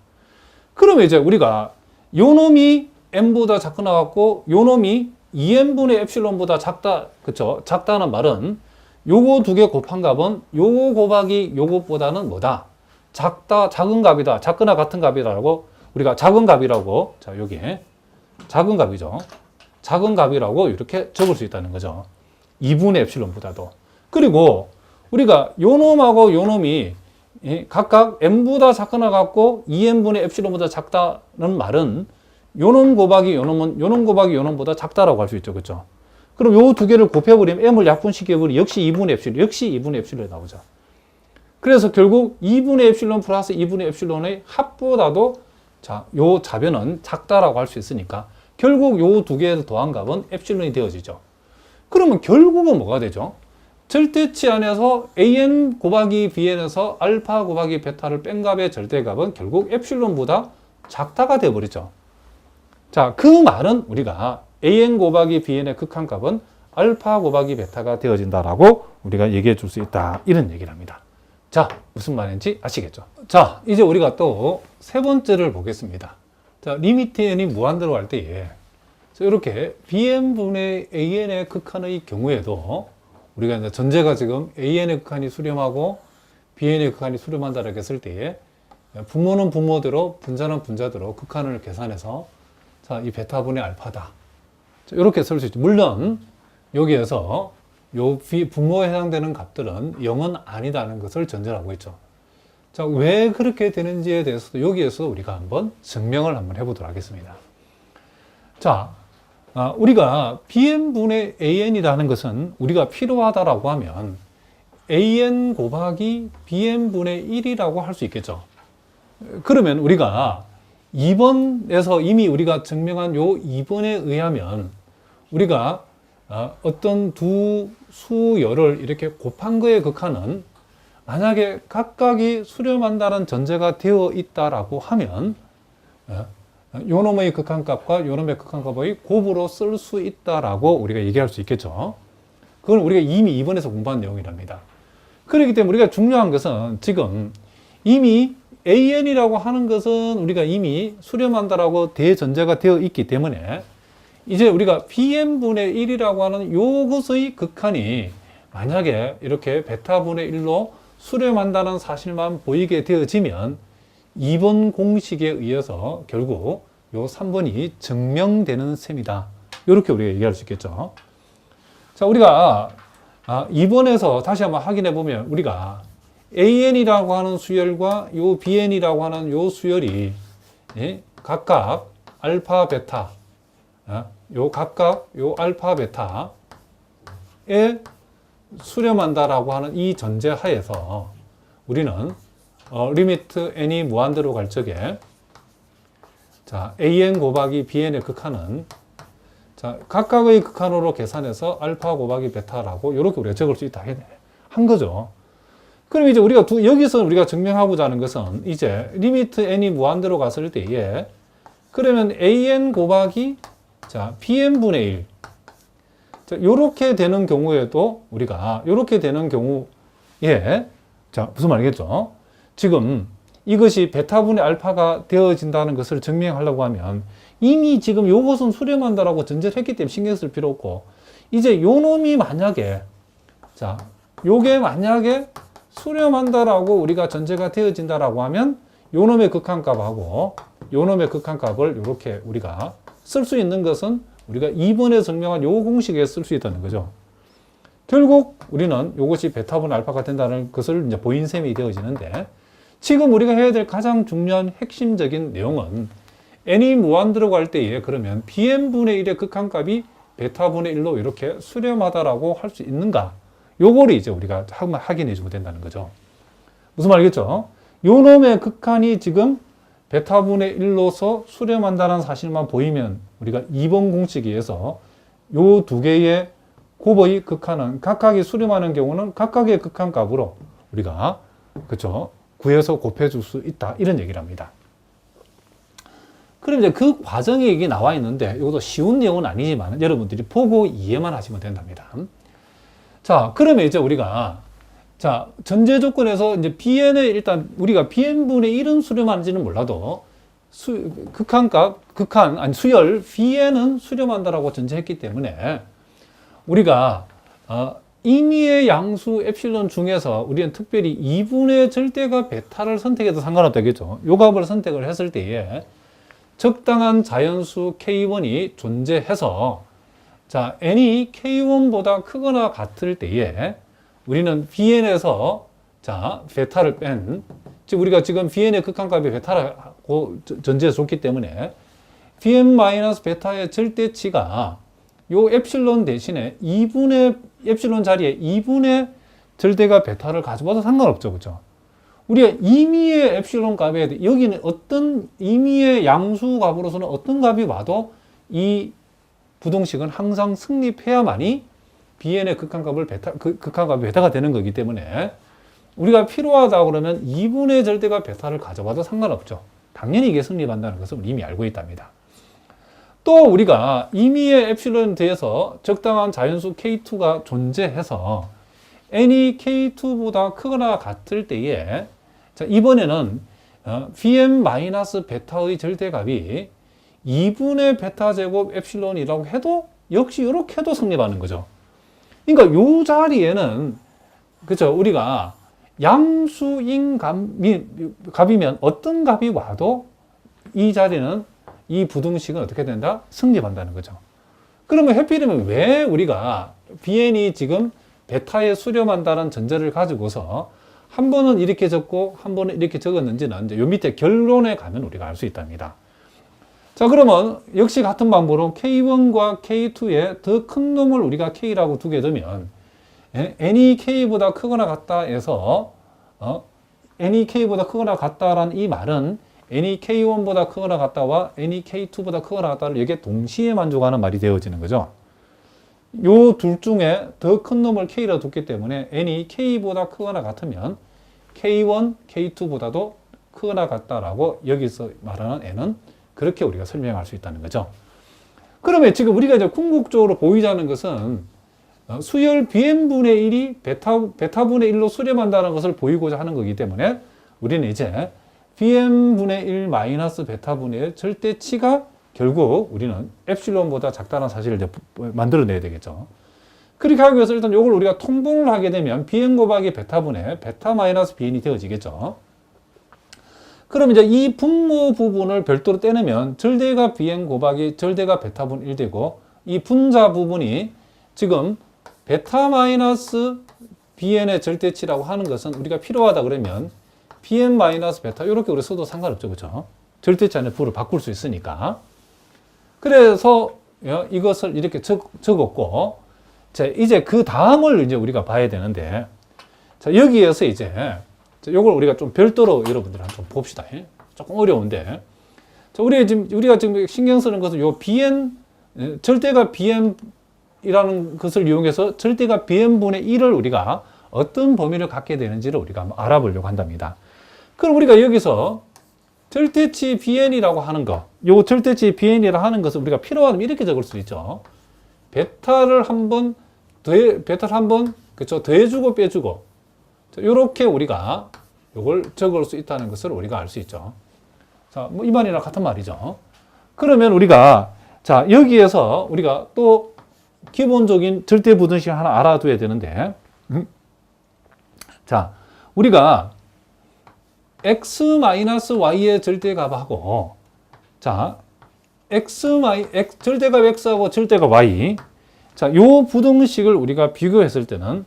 Speaker 1: 그러면 이제 우리가 요 놈이 m보다 작거나 같고 요 놈이 2n분의 엡실론보다 작다, 그쵸? 작다는 말은 요거 두 개 곱한 값은 요거 곱하기 요것보다는 뭐다? 작은 값이다. 작거나 같은 값이라고 우리가 작은 값이라고 자, 여기 작은 값이죠. 작은 값이라고 이렇게 적을 수 있다는 거죠. 2분의 엡실론보다도. 그리고 우리가 요 놈하고 요 놈이 각각 m보다 작거나 같고 2n분의 엡실론보다 작다는 말은 요 놈 곱하기 요 놈은 요 놈 곱하기 요 놈보다 작다라고 할 수 있죠. 그렇죠? 그럼 요 두 개를 곱해버리면 m을 약분시켜버리면 역시 2분의 엡실론이 나오죠. 그래서 결국 2분의 엡실론 플러스 2분의 엡실론의 합보다도 자, 요 자변은 작다라고 할 수 있으니까 결국 요 두 개를 더한 값은 엡실론이 되어지죠. 그러면 결국은 뭐가 되죠? 절대치 안에서 an 곱하기 bn에서 알파 곱하기 베타를 뺀 값의 절대값은 결국 엡실론보다 작다가 되어버리죠. 자, 그 말은 우리가 an 곱하기 bn의 극한값은 알파 곱하기 베타가 되어진다라고 우리가 얘기해 줄 수 있다. 이런 얘기를 합니다. 자, 무슨 말인지 아시겠죠? 자, 이제 우리가 또 세 번째를 보겠습니다. 자, 리미트 n이 무한대로 갈 때에 이렇게 bn분의 an의 극한의 경우에도 우리가 이제 전제가 지금 an의 극한이 수렴하고 bn의 극한이 수렴한다라고 했을 때에 분모는 분모대로, 분자는 분자대로 극한을 계산해서 자, 이 베타분의 알파다. 자, 이렇게 쓸 수 있죠. 물론 여기에서 요 분모에 해당되는 값들은 0은 아니다는 것을 전제로 하고 있죠. 자, 왜 그렇게 되는지에 대해서도 여기에서 우리가 한번 증명을 한번 해보도록 하겠습니다. 자, 우리가 bn분의 an이라는 것은 우리가 필요하다라고 하면 an 곱하기 bn분의 1이라고 할 수 있겠죠. 그러면 우리가 2번에서 이미 우리가 증명한 요 2번에 의하면 우리가 어떤 두 수열을 이렇게 곱한 거의 극한은 만약에 각각이 수렴한다는 전제가 되어 있다라고 하면 요 놈의 극한값과 요 놈의 극한값의 곱으로 쓸 수 있다라고 우리가 얘기할 수 있겠죠. 그건 우리가 이미 2번에서 공부한 내용이랍니다. 그렇기 때문에 우리가 중요한 것은 지금 이미 an이라고 하는 것은 우리가 이미 수렴한다라고 대전제가 되어 있기 때문에 이제 우리가 bn분의 1이라고 하는 요것의 극한이 만약에 이렇게 베타분의 1로 수렴한다는 사실만 보이게 되어지면 2번 공식에 의해서 결국 요 3번이 증명되는 셈이다. 이렇게 우리가 얘기할 수 있겠죠. 자, 우리가 2번에서 다시 한번 확인해 보면 우리가 an이라고 하는 수열과 요 bn이라고 하는 요 수열이 각각 알파 베타 요 각각 요 알파 베타에 수렴한다라고 하는 이 전제 하에서 우리는 리미트 n이 무한대로 갈 적에 자, an 곱하기 bn의 극한은 자, 각각의 극한으로 계산해서 알파 곱하기 베타라고 이렇게 우리가 적을 수 있다 한 거죠. 그럼 이제 우리가 여기서 우리가 증명하고자 하는 것은 이제 리미트 n이 무한대로 갔을 때에 그러면 an 곱하기 자, bn분의 1 자, 요렇게 되는 경우에도 우리가 요렇게 되는 경우에 자, 무슨 말이겠죠? 지금 이것이 베타분의 알파가 되어진다는 것을 증명하려고 하면 이미 지금 요것은 수렴한다라고 전제를 했기 때문에 신경 쓸 필요 없고 이제 요 놈이 만약에 자, 요게 만약에 수렴한다라고 우리가 전제가 되어진다라고 하면 요 놈의 극한값하고 요 놈의 극한값을 이렇게 우리가 쓸 수 있는 것은 우리가 2번에 증명한 요 공식에 쓸 수 있다는 거죠. 결국 우리는 요것이 베타분 알파가 된다는 것을 이제 보인 셈이 되어지는데 지금 우리가 해야 될 가장 중요한 핵심적인 내용은 n이 무한대로 갈 때에 그러면 bn분의 1의 극한값이 베타분의 1로 이렇게 수렴하다라고 할 수 있는가? 요거를 이제 우리가 한번 확인해 주면 된다는 거죠. 무슨 말이겠죠? 요 놈의 극한이 지금 베타분의 1로서 수렴한다는 사실만 보이면 우리가 2번 공식에 의해서 요 두 개의 곱의 극한은 각각이 수렴하는 경우는 각각의 극한값으로 우리가 그쵸 구해서 곱해줄 수 있다 이런 얘기를 합니다. 그럼 이제 그 과정이 이게 나와 있는데 이것도 쉬운 내용은 아니지만 여러분들이 보고 이해만 하시면 된답니다. 자, 그러면 이제 우리가 자, 전제 조건에서 이제 bn의 일단 우리가 bn분의 1은 수렴하는지는 몰라도 수열 bn은 수렴한다라고 전제했기 때문에 우리가 임의의 양수 엡실론 중에서 우리는 특별히 2분의 절대값 베타를 선택해도 상관없다겠죠. 요 값을 선택을 했을 때에 적당한 자연수 k1이 존재해서 자, n이 k1보다 크거나 같을 때에 우리는 bn에서 자, 베타를 즉 우리가 지금 bn의 극한값이 베타라고 전제해 줬기 때문에 bn-베타의 절대치가 요 엡실론 대신에 2분의 엡실론 자리에 2분의 절대값 베타를 가져봐도 상관없죠. 그죠? 우리가 임의의 엡실론 값에 여기는 어떤 임의의 양수 값으로서는 어떤 값이 와도 이 부동식은 항상 성립해야만이 bn의 극한값이 베타가 되는 거기 때문에 우리가 필요하다 그러면 2분의 절대값 베타를 가져봐도 상관없죠. 당연히 이게 성립한다는 것을 이미 알고 있답니다. 또 우리가 임의의 엡실론에 대해서 적당한 자연수 K2가 존재해서 n이 K2보다 크거나 같을 때에 자, 이번에는 bn-베타의 절대값이 2분의 베타 제곱 엡실론이라고 해도 역시 이렇게 해도 성립하는 거죠. 그러니까 요 자리에는 그죠 우리가 양수인 값이면 어떤 값이 와도 이 자리는 이 부등식은 어떻게 된다? 성립한다는 거죠. 그러면 해필이면 왜 우리가 bn이 지금 베타에 수렴한다는 전제를 가지고서 한 번은 이렇게 적고 한 번은 이렇게 적었는지는 이제 요 밑에 결론에 가면 우리가 알 수 있답니다. 자, 그러면 역시 같은 방법으로 K1과 K2의 더 큰 놈을 우리가 K라고 두게 되면 n이 K보다 크거나 같다 해서 n이 K보다 크거나 같다라는 이 말은 n이 K1보다 크거나 같다와 n이 K2보다 크거나 같다를 여기에 동시에 만족하는 말이 되어지는 거죠. 요 둘 중에 더 큰 놈을 K라고 뒀기 때문에 n이 K보다 크거나 같으면 K1, K2보다도 크거나 같다라고 여기서 말하는 n은 그렇게 우리가 설명할 수 있다는 거죠. 그러면 지금 우리가 이제 궁극적으로 보이자는 것은 수열 bn분의 1이 베타분의 1로 수렴한다는 것을 보이고자 하는 거기 때문에 우리는 이제 bn분의 1 마이너스 베타분의 1 절대치가 결국 우리는 엡실론보다 작다는 사실을 이제 만들어내야 되겠죠. 그렇게 하기 위해서 일단 이걸 우리가 통분을 하게 되면 bn 곱하기 베타분의 베타 마이너스 bn이 되어지겠죠. 그럼 이제 이 분모 부분을 별도로 떼내면 절대가 bn 곱하기 절대가 베타분 1 되고 이 분자 부분이 지금 베타 마이너스 bn의 절대치라고 하는 것은 우리가 필요하다 그러면 bn 마이너스 베타 이렇게 우리 써도 상관없죠. 그렇죠? 절대치 안에 부를 바꿀 수 있으니까. 그래서 이것을 이렇게 적었고 자, 이제 그 다음을 이제 우리가 봐야 되는데 자, 여기에서 이제 요걸 우리가 좀 별도로 여러분들 한번 봅시다. 조금 어려운데 자, 우리가 지금 신경 쓰는 것은 요 bn 절대가 bn이라는 것을 이용해서 절대가 bn분의 1을 우리가 어떤 범위를 갖게 되는지를 우리가 한번 알아보려고 한답니다. 그럼 우리가 여기서 절대치 bn이라고 하는 거, 요 절대치 bn이라고 하는 것을 우리가 필요하면 이렇게 적을 수 있죠. 베타를 한번 그쵸 더해주고 빼주고 이렇게 우리가 요걸 적을 수 있다는 것을 우리가 알 수 있죠. 자, 뭐 이 말이랑 같은 말이죠. 그러면 우리가 자 여기에서 우리가 또 기본적인 절대 부등식 하나 알아둬야 되는데, 자 우리가 x-y의 절대값하고 자 절대값 x하고 절대값 y 자 요 부등식을 우리가 비교했을 때는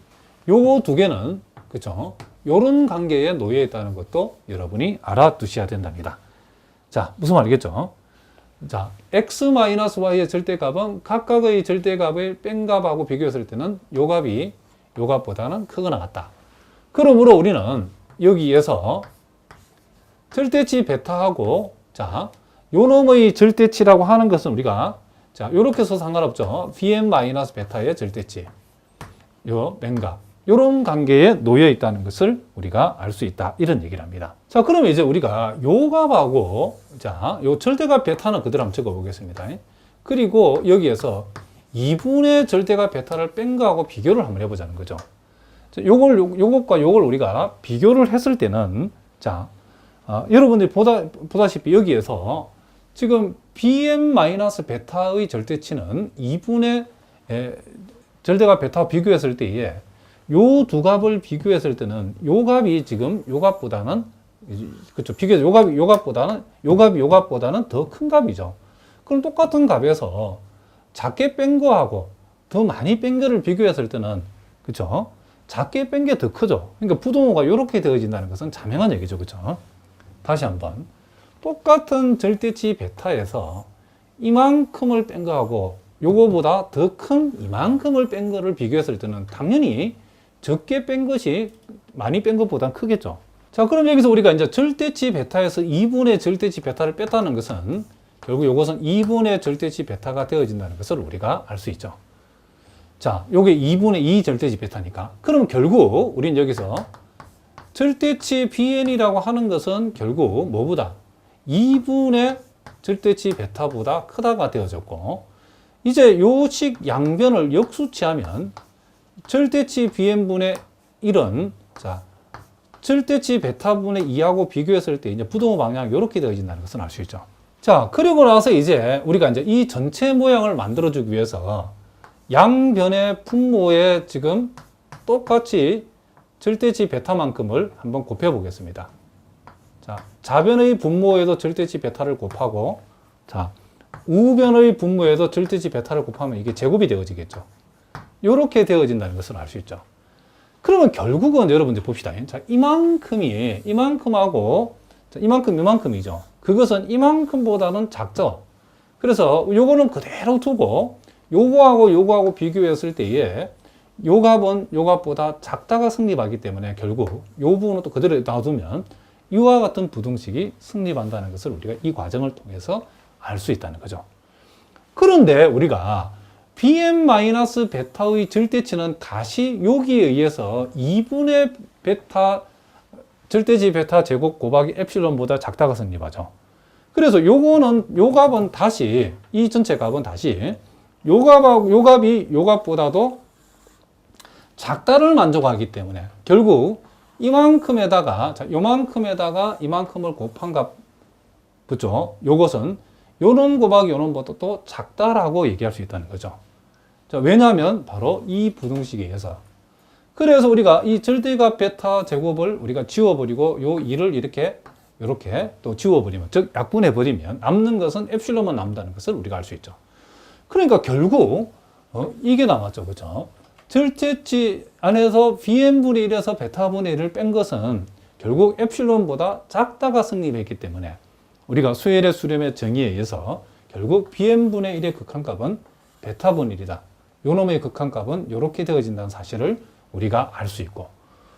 Speaker 1: 요 두 개는 그쵸 요런 관계에 놓여 있다는 것도 여러분이 알아두셔야 된답니다. 자 무슨 말이겠죠? 자 x-y의 절대값은 각각의 절대값의 뺀 값하고 비교했을 때는 요 값이 요 값보다는 크거나 같다. 그러므로 우리는 여기에서 절대치 베타하고 자 요놈의 절대치라고 하는 것은 우리가 자 요렇게 해서 상관없죠. bn-베타의 절대치 요 뺀값 요런 관계에 놓여 있다는 것을 우리가 알 수 있다 이런 얘기를 합니다. 자 그러면 이제 우리가 요 값하고 자 요 절대값 베타는 그대로 한번 적어 보겠습니다. 그리고 여기에서 2분의 절대값 베타를 뺀 거하고 비교를 한번 해보자는 거죠. 자, 요것과 요걸 우리가 비교를 했을 때는 자 여러분들이 보다시피 여기에서 지금 bn-베타의 절대치는 2분의 절대값 베타와 비교했을 때에 요 두 값을 비교했을 때는 요 값이 지금 요 값보다는 그렇죠. 비교해서 요 값보다는 더 큰 값이죠. 그럼 똑같은 값에서 작게 뺀 거하고 더 많이 뺀 거를 비교했을 때는 그렇죠. 작게 뺀 게 더 크죠. 그러니까 부동호가 이렇게 되어진다는 것은 자명한 얘기죠. 그렇죠? 다시 한번 똑같은 절대치 베타에서 이만큼을 뺀 거하고 요거보다 더 큰 이만큼을 뺀 거를 비교했을 때는 당연히 적게 뺀 것이 많이 뺀 것보다 크겠죠. 자, 그럼 여기서 우리가 이제 절대치 베타에서 2분의 절대치 베타를 뺐다는 것은 결국 요것은 2분의 절대치 베타가 되어진다는 것을 우리가 알 수 있죠. 자, 요게 2분의 2 절대치 베타니까. 그럼 결국 우린 여기서 절대치 bn이라고 하는 것은 결국 뭐보다 2분의 절대치 베타보다 크다가 되어졌고 이제 요식 양변을 역수치하면 절대치 bn분의 1은 자 절대치 베타분의 2하고 비교했을 때 이제 부동호 방향이 이렇게 되어진다는 것을 알 수 있죠. 자 그리고 나서 이제 우리가 이제 이 전체 모양을 만들어주기 위해서 양변의 분모에 지금 똑같이 절대치 베타만큼을 한번 곱해 보겠습니다. 자, 좌변의 분모에도 절대치 베타를 곱하고, 자, 우변의 분모에도 절대치 베타를 곱하면 이게 제곱이 되어지겠죠. 이렇게 되어진다는 것을 알 수 있죠. 그러면 결국은 여러분들 봅시다. 자, 이만큼하고, 자, 이만큼이죠. 그것은 이만큼보다는 작죠. 그래서 요거는 그대로 두고, 요거하고 비교했을 때에 요 값은 요 값보다 작다가 성립하기 때문에 결국 요 부분은 또 그대로 놔두면 이와 같은 부등식이 성립한다는 것을 우리가 이 과정을 통해서 알 수 있다는 거죠. 그런데 우리가 bm-베타의 절대치는 다시 여기에 의해서 2분의 베타, 절대치 베타 제곱 곱하기 엡실론보다 작다가 성립하죠. 그래서 요거는, 요 값은 다시, 이 전체 값은 다시 요 값이 요 값보다도 작다를 만족하기 때문에 결국 이만큼에다가, 자, 요만큼에다가 이만큼을 곱한 값, 그죠? 요것은 요놈 곱하기 요놈보다 또 작다라고 얘기할 수 있다는 거죠. 자, 왜냐하면 바로 이 부등식에 의해서. 그래서 우리가 이 절대값 베타 제곱을 우리가 지워버리고 요 2를 이렇게 또 지워버리면, 즉 약분해버리면 남는 것은 엡실론만 남는다는 것을 우리가 알 수 있죠. 그러니까 결국 이게 남았죠. 그죠? 절대치 안에서 bm분의 1에서 베타분의 1을 뺀 것은 결국 엡실론보다 작다가 성립했기 때문에 우리가 수열의 수렴의 정의에 의해서 결국 bm분의 1의 극한값은 베타분의 1이다. 요놈의 극한값은 이렇게 되어진다는 사실을 우리가 알 수 있고,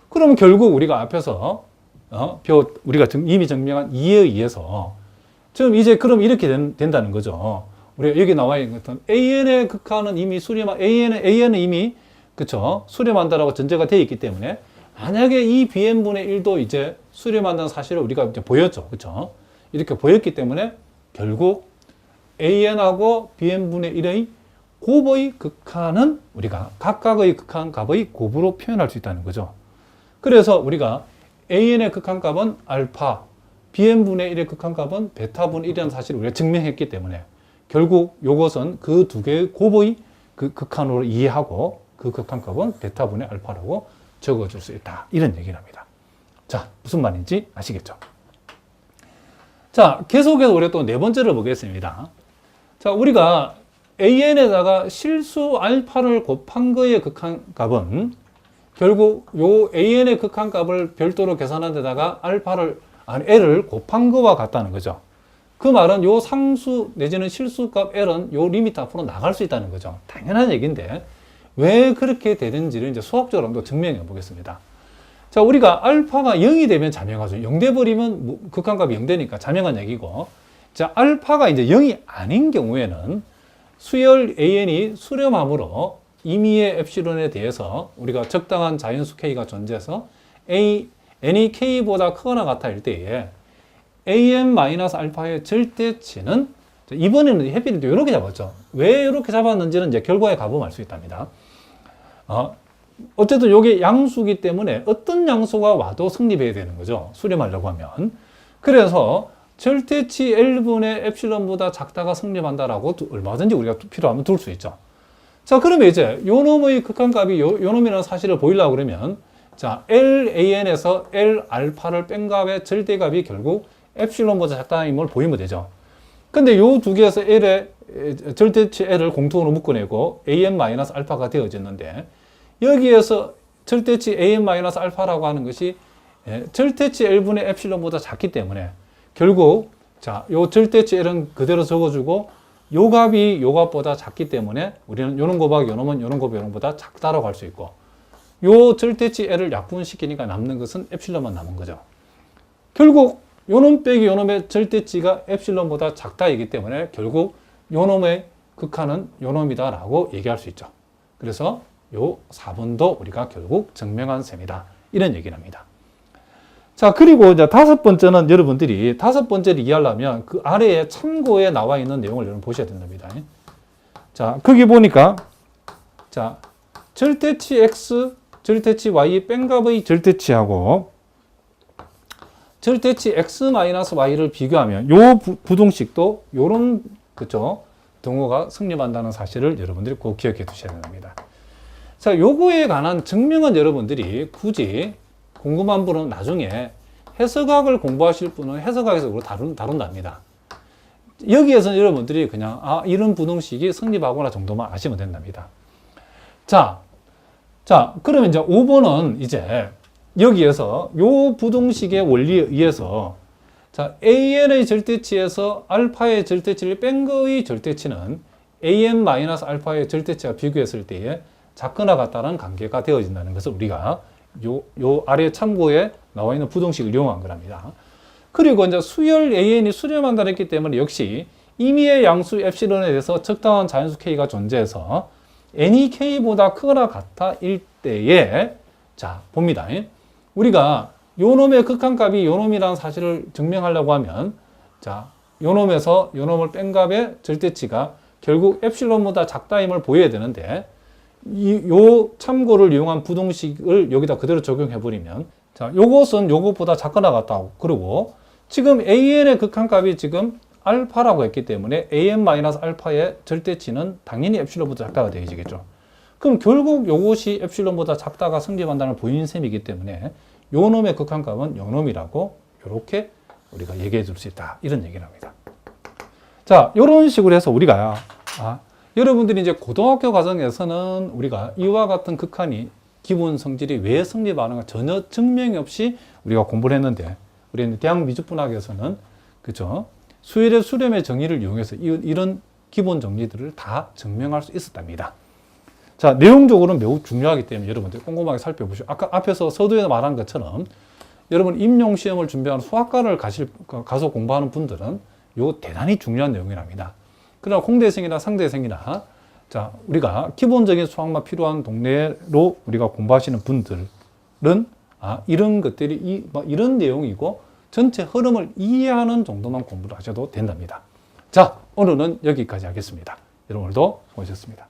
Speaker 1: 그러면 결국 우리가 앞에서 우리가 이미 증명한 이에 의해서 지금 이제 그럼 이렇게 된다는 거죠. 우리가 여기 나와 있는 것은 AN의 극한은 이미 AN은 이미 그쵸? 수렴한다라고 전제가 되어 있기 때문에 만약에 이 bm분의 1도 이제 수렴한다는 사실을 우리가 이제 보였죠. 그쵸? 이렇게 보였기 때문에 결국 AN하고 bm분의 1의 곱의 극한은 우리가 각각의 극한 값의 곱으로 표현할 수 있다는 거죠. 그래서 우리가 AN의 극한값은 알파, bm분의 1의 극한값은 베타분의 1이라는 사실을 우리가 증명했기 때문에 결국 이것은 그 두 개의 곱의 그 극한으로 이해하고 그 극한값은 베타분의 알파라고 적어줄 수 있다. 이런 얘기를 합니다. 자, 무슨 말인지 아시겠죠? 자, 계속해서 우리가 또 네 번째를 보겠습니다. 자, 우리가 AN에다가 실수 알파를 곱한 거의 극한값은 결국 요 AN의 극한값을 별도로 계산한 데다가 L을 곱한 거와 같다는 거죠. 그 말은 요 상수 내지는 실수값 L은 요 리미트 앞으로 나갈 수 있다는 거죠. 당연한 얘기인데 왜 그렇게 되는지를 이제 수학적으로 한번 증명해 보겠습니다. 자, 우리가 알파가 0이 되면 자명하죠. 0 돼버리면 극한값이 0 되니까 자명한 얘기고, 자, 알파가 이제 0이 아닌 경우에는 수열 AN이 수렴함으로 임의의 엡실론에 대해서 우리가 적당한 자연수 K가 존재해서 N이 K보다 크거나 같아일 때에 AN-알파의 절대치는, 이번에는 해피를 이렇게 잡았죠. 왜 이렇게 잡았는지는 이제 결과에 가보면 알 수 있답니다. 어쨌든 이게 양수기 때문에 어떤 양수가 와도 성립해야 되는 거죠. 수렴하려고 하면. 그래서 절대치 L분의 엡실론보다 작다가 성립한다라고 얼마든지 우리가 필요하면 둘 수 있죠. 자, 그러면 이제 요 놈의 극한값이 요 놈이라는 사실을 보이려고 그러면, 자, LAN에서 L알파를 뺀 값의 절대값이 결국 엡실론보다 작다는 걸 보이면 되죠. 근데 요 두 개에서 L의 절대치 L을 공통으로 묶어내고 AN-알파가 되어졌는데, 여기에서 절대치 AN-알파라고 하는 것이 절대치 L분의 엡실론보다 작기 때문에 결국, 자, 요 절대치 L은 그대로 적어주고 요 값이 요 값보다 작기 때문에 우리는 요놈 곱하기 요놈은 요놈 곱하기 요놈보다 작다라고 할 수 있고, 요 절대치 L을 약분시키니까 남는 것은 엡실론만 남은 거죠. 결국 요놈 빼기 요놈의 절대치가 엡실론보다 작다이기 때문에 결국 요놈의 극한은 요놈이다라고 얘기할 수 있죠. 그래서 요 4번도 우리가 결국 증명한 셈이다. 이런 얘기를 합니다. 자, 그리고 이제 다섯 번째는 여러분들이 다섯 번째를 이해하려면 그 아래에 참고에 나와 있는 내용을 여러분 보셔야 된답니다. 자, 거기 보니까, 자, 절대치 X, 절대치 Y 뺀 값의 절대치하고 절대치 X-Y를 비교하면 요 부등식도 요런, 그쵸? 등호가 성립한다는 사실을 여러분들이 꼭 기억해 두셔야 됩니다. 자, 요거에 관한 증명은 여러분들이 굳이 궁금한 분은 나중에 해석학을 공부하실 분은 해석학에서 다룬답니다. 여기에서는 여러분들이 그냥 이런 부등식이 성립하거나 정도만 아시면 된답니다. 자, 그러면 이제 5번은 이제 여기에서 요 부등식의 원리에 의해서 자, AN의 절대치에서 알파의 절대치를 뺀 거의 절대치는 AN-알파의 절대치와 비교했을 때에 작거나 같다는 관계가 되어진다는 것을 우리가 요 아래 참고에 나와 있는 부등식을 이용한 거랍니다. 그리고 이제 수열 AN이 수렴한다 했기 때문에 역시 임의의 양수 엡실론에 대해서 적당한 자연수 K가 존재해서 N이 K보다 크거나 같아일 때에 자, 봅니다. 우리가 요 놈의 극한값이 요 놈이라는 사실을 증명하려고 하면 자, 요 놈에서 요 놈을 뺀 값의 절대치가 결국 엡실론보다 작다임을 보여야 되는데 요 참고를 이용한 부등식을 여기다 그대로 적용해 버리면 자, 요것은 요것보다 작거나 같다고. 그리고 지금 AN의 극한값이 지금 알파라고 했기 때문에 AN-알파의 절대치는 당연히 엡실론보다 작다가 되어지겠죠. 그럼 결국 요것이 엡실론보다 작다가 성립한다는 보이는 셈이기 때문에 요 놈의 극한값은 요 놈이라고 이렇게 우리가 얘기해 줄 수 있다. 이런 얘기를 합니다. 자, 이런 식으로 해서 우리가 여러분들이 이제 고등학교 과정에서는 우리가 이와 같은 극한이 기본 성질이 왜 성립하는가 전혀 증명이 없이 우리가 공부를 했는데 우리는 대학 미주분학에서는 그죠? 수열의 수렴의 정의를 이용해서 이런 기본 정리들을 다 증명할 수 있었답니다. 자, 내용적으로는 매우 중요하기 때문에 여러분들 꼼꼼하게 살펴보시고 아까 앞에서 서두에 말한 것처럼 여러분 임용시험을 준비하는 수학과를 가서 공부하는 분들은 이거 대단히 중요한 내용이랍니다. 그러나 공대생이나 상대생이나 자, 우리가 기본적인 수학만 필요한 동네로 우리가 공부하시는 분들은 이런 것들이 이런 내용이고 전체 흐름을 이해하는 정도만 공부를 하셔도 된답니다. 자, 오늘은 여기까지 하겠습니다. 여러분 오늘도 수고하셨습니다.